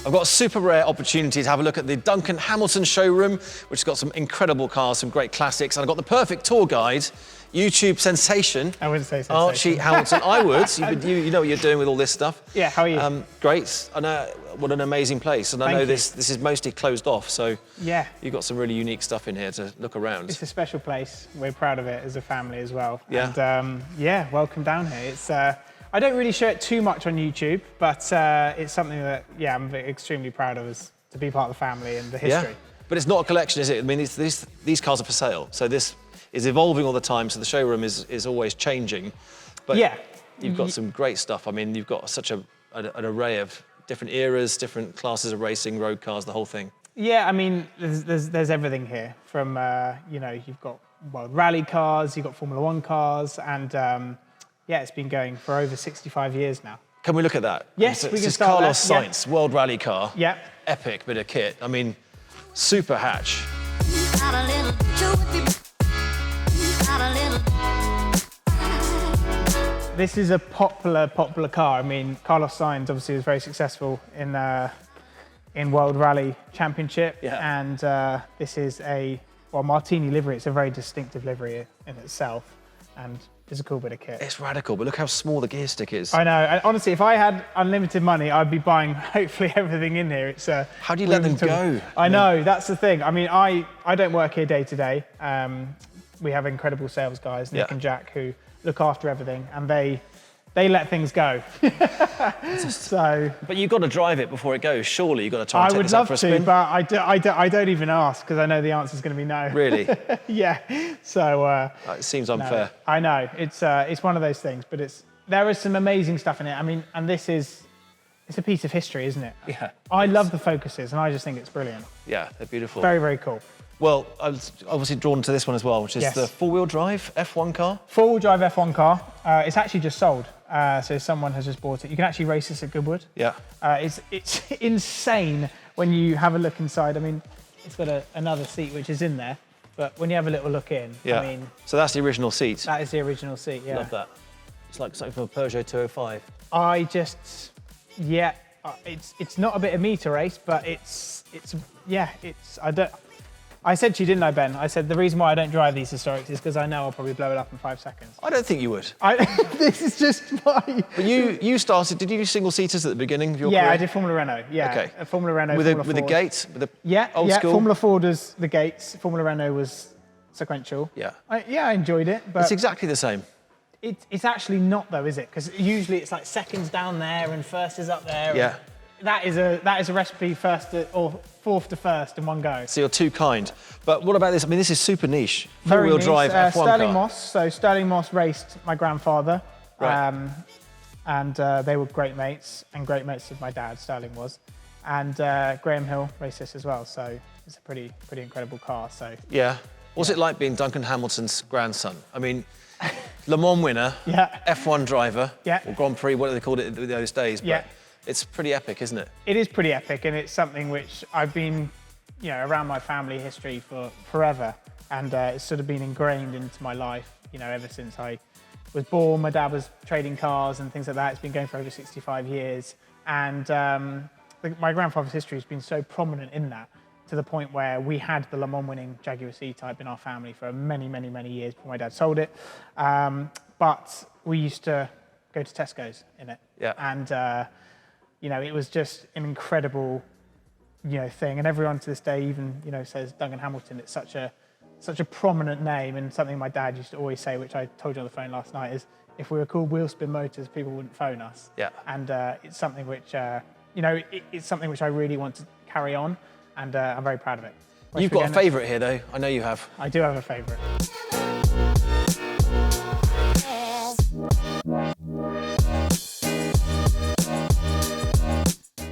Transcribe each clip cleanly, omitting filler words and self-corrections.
I've got a super rare opportunity to have a look at the Duncan Hamilton showroom, which has got some incredible cars, some great classics, and I've got the perfect tour guide, YouTube sensation. I wouldn't say sensation. Archie Hamilton. I would. You know what you're doing with all this stuff. Yeah, how are you? Great. I know, what an amazing place. And I know this is mostly closed off, so yeah, you've got some really unique stuff in here to look around. It's a special place. We're proud of it as a family as well. Yeah. And yeah, welcome down here. It's I don't really share it too much on YouTube, but it's something that, yeah, I'm extremely proud of, is to be part of the family and the history. Yeah. But it's not a collection, is it? I mean, these cars are for sale, so this is evolving all the time, so the showroom is always changing. But yeah, you've got some great stuff. I mean, you've got such an array of different eras, different classes of racing, road cars, the whole thing. Yeah, I mean, there's everything here. From, you know, you've got world rally cars, you've got Formula One cars, and yeah, it's been going for over 65 years now. Can we look at that? Yes, we can This is start Carlos there. Sainz, world rally car. Yeah. Epic bit of kit. I mean, super hatch. This is a popular car. I mean, Carlos Sainz obviously was very successful in World Rally Championship. Yeah. And this is a, well, Martini livery. It's a very distinctive livery in itself. And it's a cool bit of kit. It's radical, but look how small the gear stick is. I know. And honestly, if I had unlimited money, I'd be buying hopefully everything in here. It's how do you let them go? I know, that's the thing. I mean, I don't work here day to day. We have incredible sales guys, Nick and Jack, who look after everything, and they let things go. So, but you've got to drive it before it goes. Surely you've got to try and take this out for a spin. I would love to, but I don't even ask, because I know the answer's going to be no. Really? Yeah. So it seems unfair. No, I know it's one of those things, but there is some amazing stuff in it. I mean, and it's a piece of history, isn't it? Yeah. I love the Focuses, and I just think it's brilliant. Yeah, they're beautiful. Very, very cool. Well, I was obviously drawn to this one as well, which is the four-wheel drive F1 car. Four-wheel drive F1 car. It's actually just sold, so someone has just bought it. You can actually race this at Goodwood. Yeah. It's insane when you have a look inside. I mean, it's got another seat which is in there, but when you have a little look in, I mean... So that's the original seat? That is the original seat, yeah. Love that. It's like something from a Peugeot 205. It's not a bit of me to race, but I said to you, didn't I, Ben? I said the reason why I don't drive these historics is because I know I'll probably blow it up in 5 seconds. I don't think you would. This is just my... But you started, did you do single-seaters at the beginning of your career? Yeah, I did Formula Renault, yeah. Okay. Formula Renault, with Formula the Ford. gates? With the old school? Formula Ford was the gates, Formula Renault was sequential. Yeah. I enjoyed it, but... It's exactly the same. It's actually not, though, is it? Because usually it's like seconds down there and first is up there. Yeah. That is a recipe or fourth to first in one go. So you're too kind. But what about this? I mean, this is super niche. Very Four-wheel niche. drive F1 Sterling car. Moss. So Sterling Moss raced my grandfather. Right. And they were great mates, and great mates with my dad, Sterling was. And Graham Hill raced this as well. So it's a pretty incredible car. So yeah. What's it like being Duncan Hamilton's grandson? I mean, Le Mans winner, F1 driver, or Grand Prix, whatever they called it in those days. But it's pretty epic, isn't it? It is pretty epic, and it's something which I've been, around my family history for forever, and it's sort of been ingrained into my life, ever since I was born. My dad was trading cars and things like that. It's been going for over 65 years, and my grandfather's history has been so prominent in that, to the point where we had the Le Mans winning Jaguar C-Type in our family for many, many, many years before my dad sold it. But we used to go to Tesco's in it. Yeah. And, it was just an incredible, thing. And everyone to this day even, says Duncan Hamilton. It's such a prominent name, and something my dad used to always say, which I told you on the phone last night, is if we were called Wheelspin Motors, people wouldn't phone us. Yeah. And it's something which, it's something which I really want to carry on. And I'm very proud of it. You've got a favourite here, though. I know you have. I do have a favourite.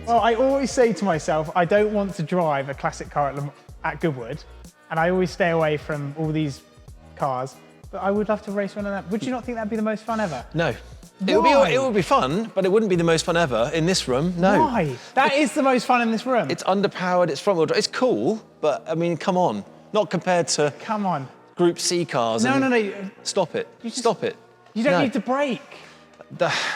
Well, I always say to myself, I don't want to drive a classic car at Goodwood, and I always stay away from all these cars, but I would love to race one of them. Would you not think that'd be the most fun ever? No. It would be fun, but it wouldn't be the most fun ever in this room, no. Why? That is the most fun in this room. It's underpowered, it's front-wheel drive. It's cool, but, I mean, come on. Not compared to... Come on. Group C cars. No. Stop it. Stop it. You don't need to brake.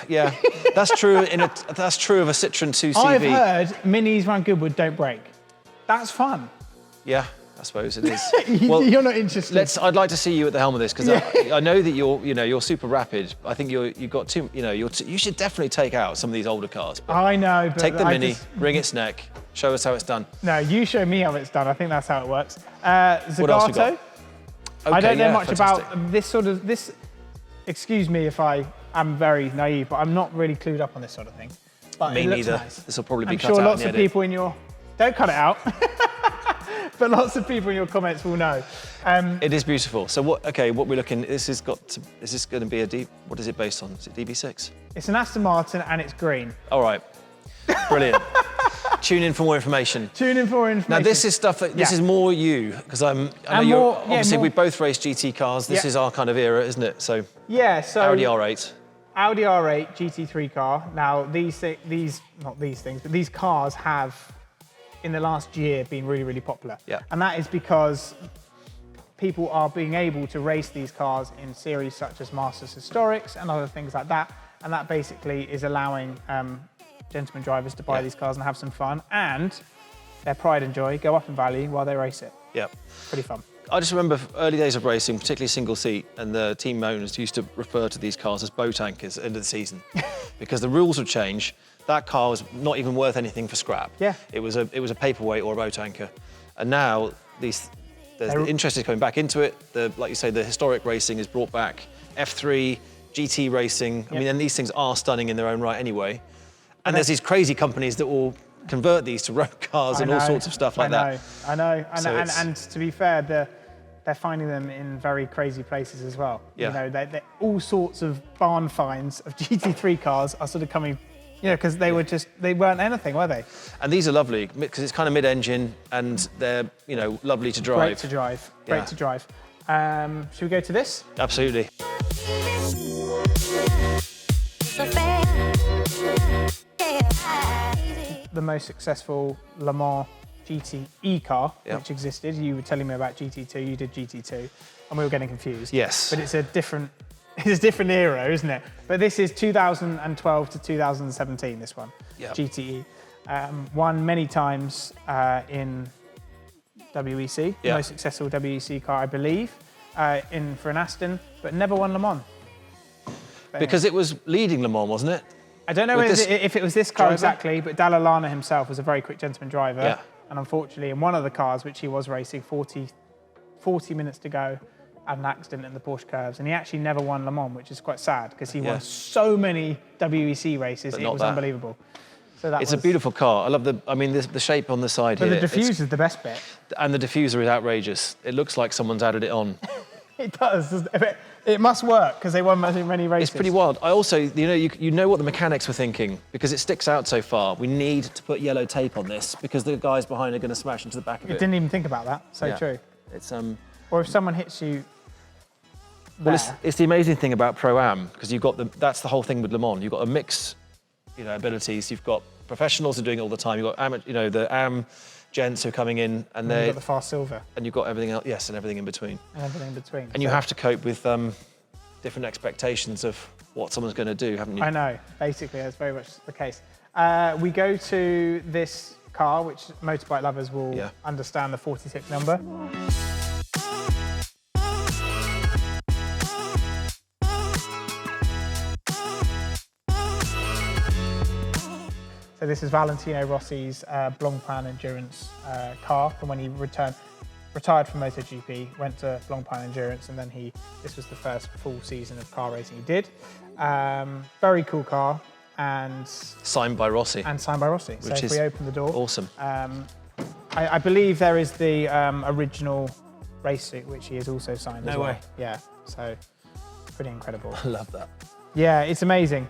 Yeah, that's true. That's true of a Citroen 2CV. I've heard minis around Goodwood don't break. That's fun. Yeah, I suppose it is. You're not interested. I'd like to see you at the helm of this because I know that you're super rapid. I think you've got too. You should definitely take out some of these older cars. I know. But take the Mini, wring its neck, show us how it's done. No, you show me how it's done. I think that's how it works. What else we got? Zagato. Okay, I don't know much about this. Excuse me if I am very naive, but I'm not really clued up on this sort of thing. But me it looks neither. nice. This will probably be cut out. I'm sure lots of people in your don't cut it out. But lots of people in your comments will know. It is beautiful. So what we're looking. Is this going to be a what is it based on? Is it DB6? It's an Aston Martin and it's green. All right. Brilliant. Tune in for more information. Tune in for more information. Now this is stuff that this is more you because I know obviously we both race GT cars. This is our kind of era, isn't it? So yeah. So Audi R8. Audi R8 GT3 car. Now these cars have in the last year been really, really popular. Yeah. And that is because people are being able to race these cars in series such as Masters Historics and other things like that. And that basically is allowing gentleman drivers to buy these cars and have some fun, and their pride and joy go up in value while they race it. Yeah. Pretty fun. I just remember early days of racing, particularly single seat, and the team owners used to refer to these cars as boat anchors at the end of the season because the rules would change. That car was not even worth anything for scrap. Yeah. It was a paperweight or a boat anchor. And now the interest is coming back into it. Like you say, the historic racing is brought back. F3, GT racing. I mean, and these things are stunning in their own right anyway. And there's these crazy companies that will convert these to road cars and all sorts of stuff like that. I know. And to be fair, they're finding them in very crazy places as well. Yeah. You know, all sorts of barn finds of GT3 cars are sort of coming, because they weren't anything, were they? And these are lovely because it's kind of mid-engine and they're, lovely to drive. Great to drive. Great to drive. Should we go to this? Absolutely. The most successful Le Mans GTE car which existed. You were telling me about GT2, you did GT2, and we were getting confused. Yes. But it's a different era, isn't it? But this is 2012 to 2017, this one, GTE. Won many times in WEC, the most successful WEC car, I believe, for an Aston, but never won Le Mans. Because it was leading Le Mans, wasn't it? I don't know if it was this car exactly, but Dallalana himself was a very quick gentleman driver. Yeah. And unfortunately, in one of the cars, which he was racing, 40 minutes to go, had an accident in the Porsche curves. And he actually never won Le Mans, which is quite sad because he won so many WEC races, it was unbelievable. So it's a beautiful car. I love the shape on the side here. But the diffuser is the best bit. And the diffuser is outrageous. It looks like someone's added it on. It does. It must work because they won many races. It's pretty wild. I also, you know what the mechanics were thinking because it sticks out so far. We need to put yellow tape on this because the guys behind are going to smash into the back of it. Didn't even think about that. So true. It's Or if someone hits you. Well, it's the amazing thing about Pro-Am because that's the whole thing with Le Mans. You've got a mix, abilities. You've got professionals who are doing it all the time. You've got the AM gents who are coming in and you've got the fast silver. And you've got everything else, and everything in between. And everything in between. And you have to cope with different expectations of what someone's going to do, haven't you? I know, basically, that's very much the case. We go to this car, which motorbike lovers will understand the 46 number. So this is Valentino Rossi's Blancpain Endurance car from when he retired from MotoGP, went to Blancpain Endurance, and then this was the first full season of car racing he did. Very cool car, and signed by Rossi. So if we open the door, awesome. I believe there is the original race suit, which he has also signed as well. No way. Yeah, so pretty incredible. I love that. Yeah, it's amazing.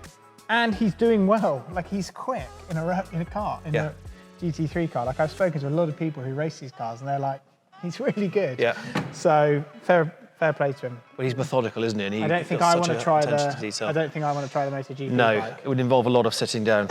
And he's doing well. Like, he's quick in a car, in a GT3 car. Like, I've spoken to a lot of people who race these cars, and they're like, he's really good. Yeah. So fair play to him. Well, he's methodical, isn't he? And I don't think I want to try the MotoGP bike. It would involve a lot of sitting down.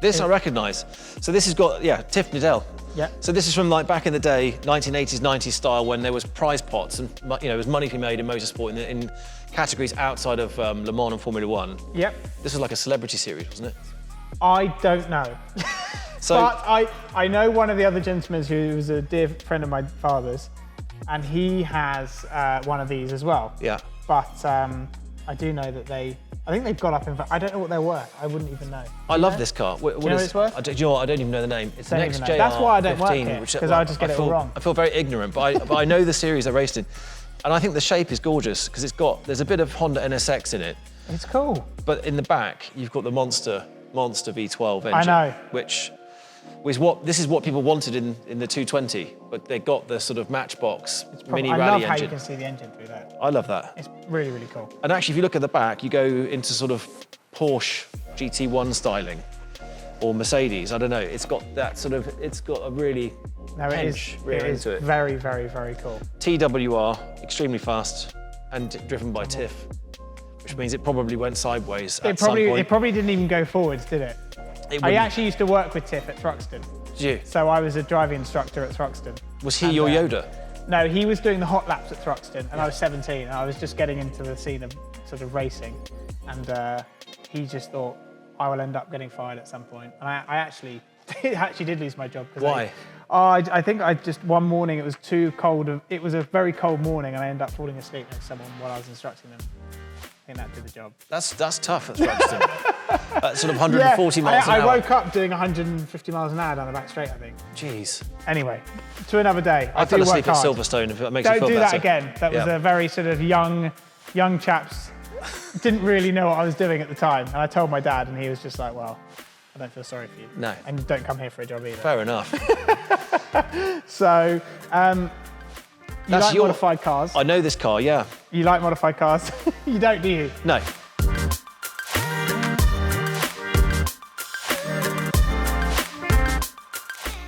This I recognise. So this has got Tiff Needell. Yeah. So this is from like back in the day, 1980s, 90s style, when there was prize pots and there was money to be made in motorsport in categories outside of Le Mans and Formula One. Yep. This was like a celebrity series, wasn't it? I don't know. So, but I know one of the other gentlemen who was a dear friend of my father's, and he has one of these as well. Yeah. But I do know that I think they've got up in, I don't know what they're worth. I wouldn't even know. I love this car. Do you know what it's worth? I don't even know the name. It's an XJR. That's why I don't work 15, here, which, because I just get it all wrong. I feel very ignorant, but I know the series I raced in. And I think the shape is gorgeous because there's a bit of Honda NSX in it. It's cool. But in the back, you've got the Monster V12 engine. I know. Which this is what people wanted in the 220, but they got the sort of Matchbox mini rally engine. I love how you can see the engine through that. I love that. It's really, really cool. And actually, if you look at the back, you go into sort of Porsche GT1 styling or Mercedes. I don't know. It's got that sort of, it's got a really rear end to it. Very, very, very cool. TWR, extremely fast and driven by Tiff, which means it probably went sideways at some point. It probably didn't even go forwards, did it? I actually used to work with Tiff at Thruxton. Did you? So I was a driving instructor at Thruxton. Was he your Yoda? No, he was doing the hot laps at Thruxton, and I was 17, and I was just getting into the scene of sort of racing, and he just thought, I will end up getting fired at some point. And I actually did lose my job. Why? I think one morning it was too cold. It was a very cold morning, and I ended up falling asleep next to someone while I was instructing them. I think that did the job. That's tough at Thruxton. That's sort of 140 miles an hour. I woke up doing 150 miles an hour down the back straight, I think. Jeez. Anyway, to another day. I fell asleep at Silverstone, if that makes you feel better. Don't do that again. That was a very sort of young chaps. Didn't really know what I was doing at the time. And I told my dad, and he was just like, well, I don't feel sorry for you. No. And don't come here for a job either. Fair enough. So, you like modified cars? I know this car, yeah. You like modified cars? You don't, do you? No.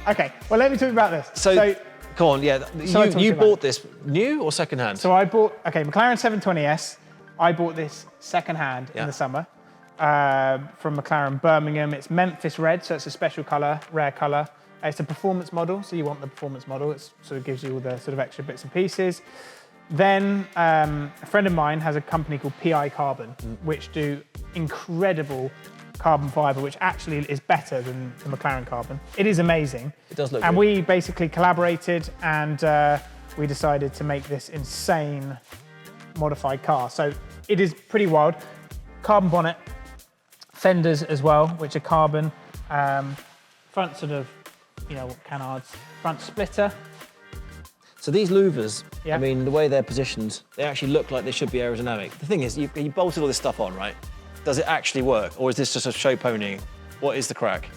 Okay, well, let me talk about this. So come on, yeah. You bought this new or second-hand? So I bought, McLaren 720S. I bought this second-hand in the summer from McLaren Birmingham. It's Memphis Red, so it's a special colour, rare colour. It's a performance model, so you want the performance model. It sort of gives you all the sort of extra bits and pieces. Then a friend of mine has a company called PI Carbon, which do incredible carbon fibre, which actually is better than the McLaren Carbon. It is amazing. It does look good. And we basically collaborated, and we decided to make this insane modified car. So it is pretty wild. Carbon bonnet, fenders as well, which are carbon. Front sort of, canards, front splitter. So these louvers, Yeah. I mean, the way they're positioned, they actually look like they should be aerodynamic. The thing is, you bolted all this stuff on, right? Does it actually work, or is this just a show ponying? What is the crack?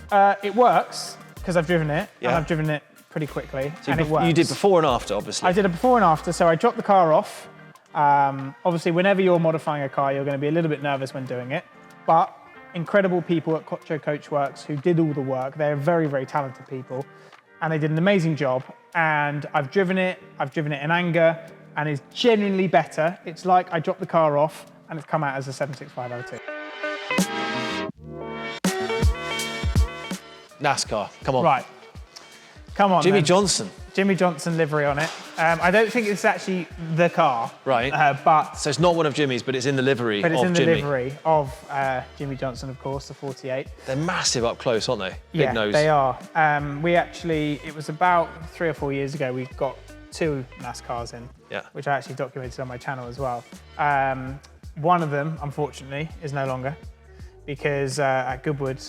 It works, because I've driven it, and Yeah. I've driven it pretty quickly, So and it works. you did before and after, obviously. I did a before and after, so I dropped the car off. Obviously, whenever you're modifying a car, you're going to be a little bit nervous when doing it, but incredible people at Quattro Coachworks who did all the work. They're very, very talented people, and they did an amazing job. And I've driven it in anger, and it's genuinely better. It's like I dropped the car off, and it's come out as a 76502. NASCAR, come on. Right, come on, Jimmy then. Johnson. Jimmy Johnson livery on it. I don't think it's actually the car. Right. But So it's not one of Jimmy's, but it's in the livery of Jimmy. But it's in the livery of Jimmy Johnson, of course, the 48. They're massive up close, aren't they? Big Yeah, nose. they are. It was about 3 or 4 years ago, we got 2 NASCARs in, which I actually documented on my channel as well. One of them, unfortunately, is no longer, because at Goodwood,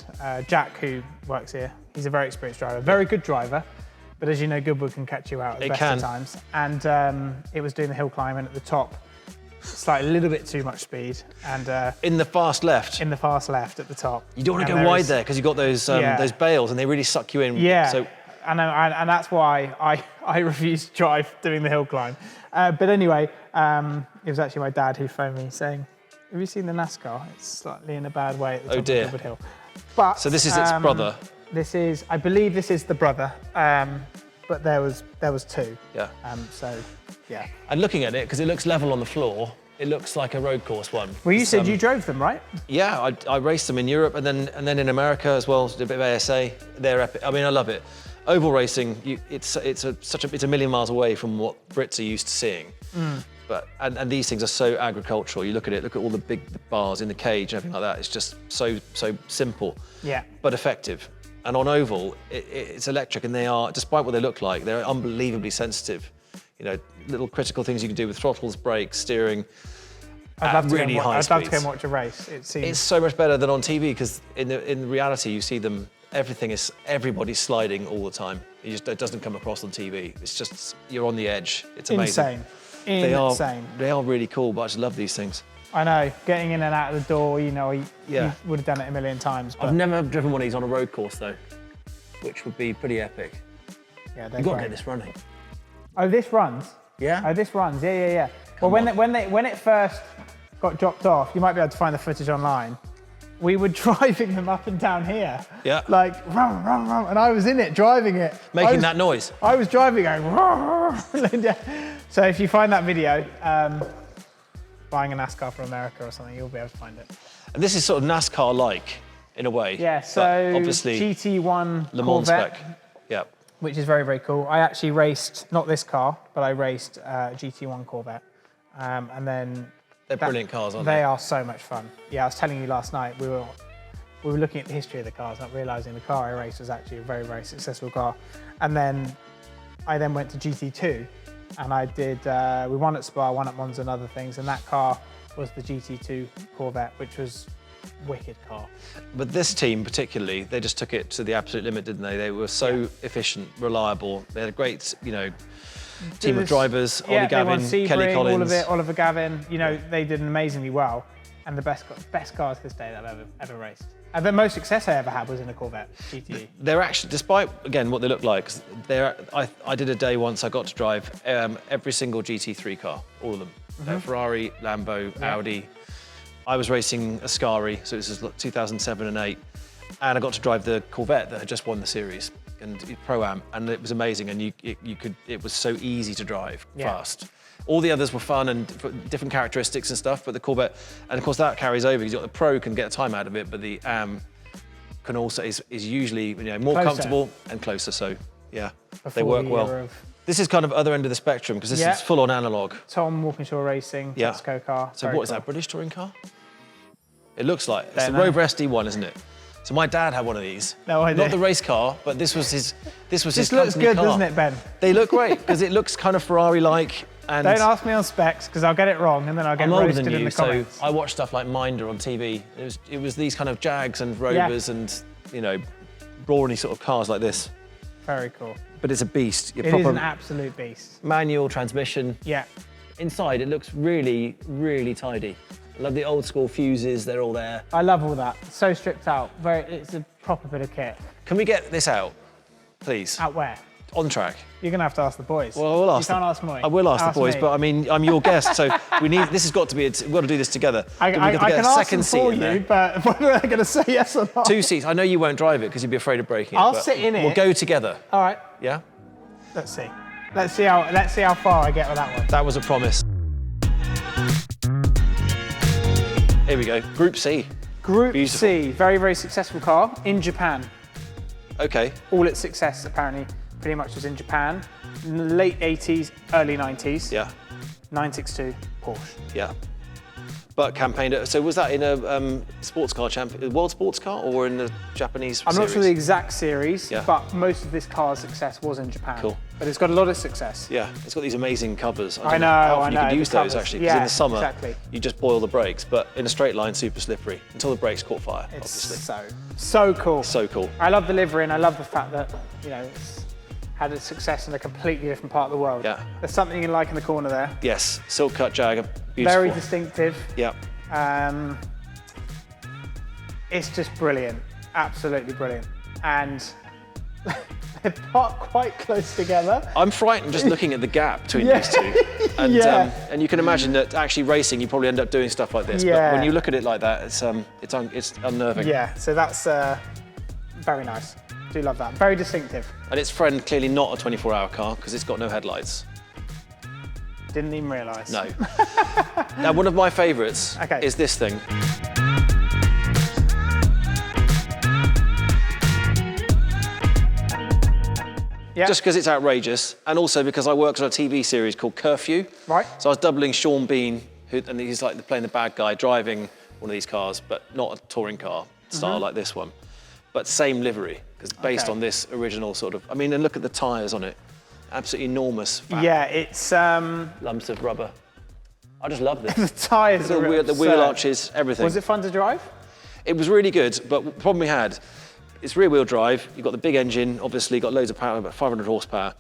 Jack, who works here, he's a very experienced driver, very good driver, but as you know, Goodwood can catch you out at the best of times. And it was doing the hill climb, and at the top, it's like a little bit too much speed. And in the fast left. In the fast left at the top. You don't want to go wide there, because you've got those bales, and they really suck you in. Yeah. So and that's why I refused to drive doing the hill climb. But anyway, it was actually my dad who phoned me saying, have you seen the NASCAR? It's slightly in a bad way at the top of Goodwood Hill. But, so this is its brother? I believe this is the brother, but there was 2. Yeah. So, yeah. And looking at it, because it looks level on the floor, it looks like a road course one. Well, you said you drove them, right? Yeah, I raced them in Europe and then in America as well. Did a bit of ASA. They're epic. I mean, I love it. Oval racing, it's a million miles away from what Brits are used to seeing. But and these things are so agricultural. You look at all the big bars in the cage and everything like that. It's just so simple, but effective. And on oval, it's electric, and they are, despite what they look like, they're unbelievably sensitive. You know, little critical things you can do with throttles, brakes, steering. I'd love to really go high I'd love to go speeds. and watch a race. It's so much better than on TV, because in reality you see them. Everybody's sliding all the time. It doesn't come across on TV. It's just, you're on the edge. It's amazing. Insane. They are really cool, but I just love these things. I know, getting in and out of the door, you know, you would have done it a million times. But I've never driven one of these on a road course though, which would be pretty epic. Yeah, You've got to get this running. Oh, this runs? Yeah. Oh, this runs, yeah. Well, when it first got dropped off, you might be able to find the footage online. We were driving them up and down here. Yeah. Like, rum, rum, rum, and I was in it, driving it. Making that noise. I was driving going, rum, rum. So if you find that video, buying a Nascar from America or something, you'll be able to find it. And this is sort of NASCAR-like, in a way. Yeah, so obviously GT1 Le Mans Corvette, spec. Yeah. which is very, very cool. I actually raced, not this car, but I raced GT1 Corvette. And then They're brilliant cars, aren't they? They are so much fun. Yeah, I was telling you last night, we were looking at the history of the cars, not realising the car I raced was actually a very, very successful car. And then I went to GT2, and I did, we won at Spa, won at Monza and other things, and that car was the GT2 Corvette, which was a wicked car. But this team particularly, they just took it to the absolute limit, didn't they? They were so efficient, reliable. They had a great, team of drivers, Ollie Gavin, Kelly Collins. Oliver Gavin, they did amazingly well, and the best cars this day that I've ever raced. And the most success I ever had was in a Corvette GTE. They're actually, despite, again, what they look like, I did a day once, I got to drive every single GT3 car, all of them. Ferrari, Lambo, Audi. I was racing Ascari, so this is 2007 and 8, and I got to drive the Corvette that had just won the series, and Pro-Am, and it was amazing, and it was so easy to drive fast. All the others were fun and different characteristics and stuff, but the Corvette, and of course that carries over, because the Pro can get a time out of it, but the Am can also, is usually more comfortable and closer, so yeah, they work well. This is kind of other end of the spectrum, because this is full on analog. Tom Walkinshaw Racing, Tesco car. So what is that, British touring car? It looks like, it's the Rover SD1, isn't it? So my dad had one of these. No idea. Not the race car, but this was his This looks good, car. doesn't it, Ben? They look great, because it looks kind of Ferrari-like. And don't ask me on specs, because I'll get it wrong, and then I'll get roasted in the comments. So I watched stuff like Minder on TV. It was these kind of Jags and Rovers and, brawny sort of cars like this. Very cool. But it's a beast. It is an absolute beast. Manual transmission. Yeah. Inside, it looks really, really tidy. I love the old school fuses, they're all there. I love all that. So stripped out. It's a proper bit of kit. Can we get this out, please? Out where? On track. You're going to have to ask the boys. Well, we'll ask You can't ask me. I will ask the boys, me. but I mean, I'm your guest, so this has got to be, we've got to do this together. I can ask them for you, but whether they're going to say yes or not. 2 seats. I know you won't drive it because you'd be afraid of breaking it. I'll sit in it. We'll go together. All right. Yeah? Let's see. Let's see how far I get with that one. That was a promise. Here we go. Group C. Group C. Very, very successful car in Japan. Okay. All its success apparently pretty much was in Japan. Late 80s, early 90s. Yeah. 962 Porsche. Yeah. But campaigned. So was that in a sports car world sports car, or in the Japanese I'm series? not sure the exact series, Yeah. but most of this car's success was in Japan. Cool. But it's got a lot of success. Yeah, it's got these amazing covers. I know, how I often know. you could use The those covers. actually, because in the summer exactly. you just boil the brakes, but in a straight line, super slippery until the brakes caught fire. It's obviously. so cool. So cool. I love the livery, and I love the fact that it's had its success in a completely different part of the world. Yeah. There's something you like in the corner there. Yes, silk cut Jag, beautiful. Very distinctive. Yeah. It's just brilliant, absolutely brilliant, and they're parked quite close together. I'm frightened just looking at the gap between these two. And, and you can imagine that actually racing, you probably end up doing stuff like this. Yeah. But when you look at it like that, it's unnerving. Yeah, so that's very nice. Do love that. Very distinctive. And its friend, clearly not a 24-hour car, because it's got no headlights. Didn't even realise. No. Now, one of my favourites is this thing. Yeah. just because it's outrageous, and also because I worked on a TV series called Curfew. Right. So I was doubling Sean Bean, and he's like playing the bad guy, driving one of these cars, but not a touring car style like this one, but same livery, because based on this original sort of, I mean, and look at the tyres on it. Absolutely enormous fat Yeah, it's... lumps of rubber. I just love this. the tyres are the wheel arches, everything. Was it fun to drive? It was really good, but the problem we had, it's rear-wheel drive. You've got the big engine, obviously, got loads of power, about 500 horsepower.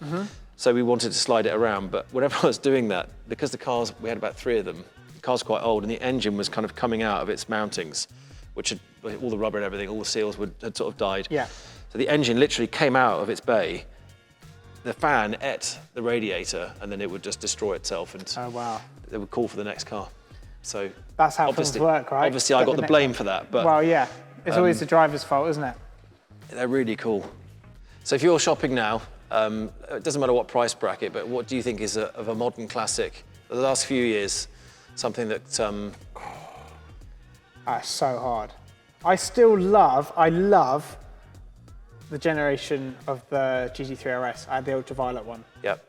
So we wanted to slide it around, but whenever I was doing that, because the cars, we had about 3 of them, the car's quite old, and the engine was kind of coming out of its mountings, which had, all the rubber and everything, all the seals had sort of died. Yeah. So the engine literally came out of its bay, the fan ate the radiator, and then it would just destroy itself, and Oh, wow. they would call for the next car. So That's how things work, right? Obviously, I got the blame for that, but Well, yeah. It's always the driver's fault, isn't it? they're really cool. So if you're shopping now, it doesn't matter what price bracket, but what do you think is of a modern classic, the last few years, something that... That's so hard. I love the generation of the GT3 RS. I had the ultraviolet one. Yep,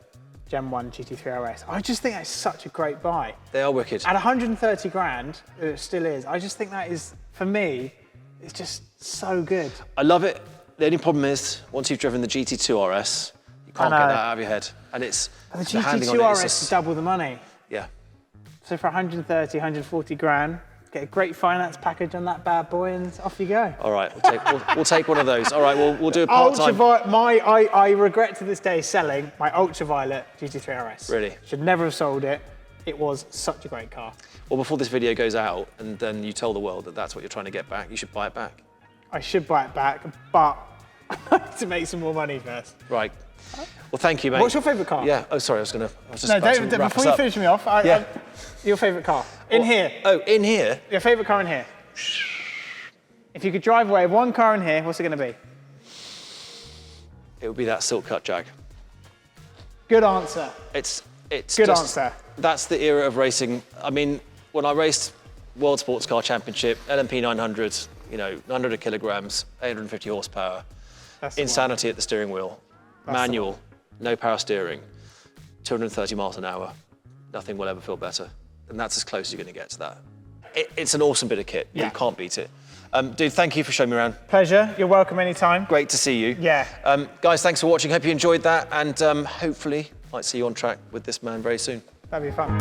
Gen 1 GT3 RS. I just think that's such a great buy. they are wicked. At 130 grand, it still is. I just think that is, for me, it's just so good. I love it. The only problem is, once you've driven the GT2 RS, you can't get that out of your head. And it's But the handling on GT2 it RS is is double the money. yeah. So for 130, 140 grand, get a great finance package on that bad boy and off you go. All right, we'll take one of those. All right, we'll do a part-time. I regret to this day selling my ultraviolet GT3 RS. Really? Should never have sold it. It was such a great car. Well, before this video goes out, and then you tell the world that that's what you're trying to get back, you should buy it back. I should buy it back, but I need to make some more money first. Right. Well, thank you, mate. What's your favourite car? Yeah. Oh, sorry. I was just No, about to don't, wrap before us you up. finish me off, your favourite car? In here. Oh, in here? Your favourite car in here? If you could drive away one car in here, what's it going to be? It would be that silk cut Jag. Good answer. It's Good just, answer. That's the era of racing. I mean, when I raced World Sports Car Championship, LMP 900, 900 kilograms, 850 horsepower, That's the one. insanity at the steering wheel, manual, no power steering, 230 miles an hour. Nothing will ever feel better. And that's as close as you're going to get to that. It's an awesome bit of kit. Yeah. You can't beat it. Dude, thank you for showing me around. Pleasure. You're welcome anytime. Great to see you. Yeah. Guys, thanks for watching. Hope you enjoyed that. And hopefully, might see you on track with this man very soon. That'd be fun.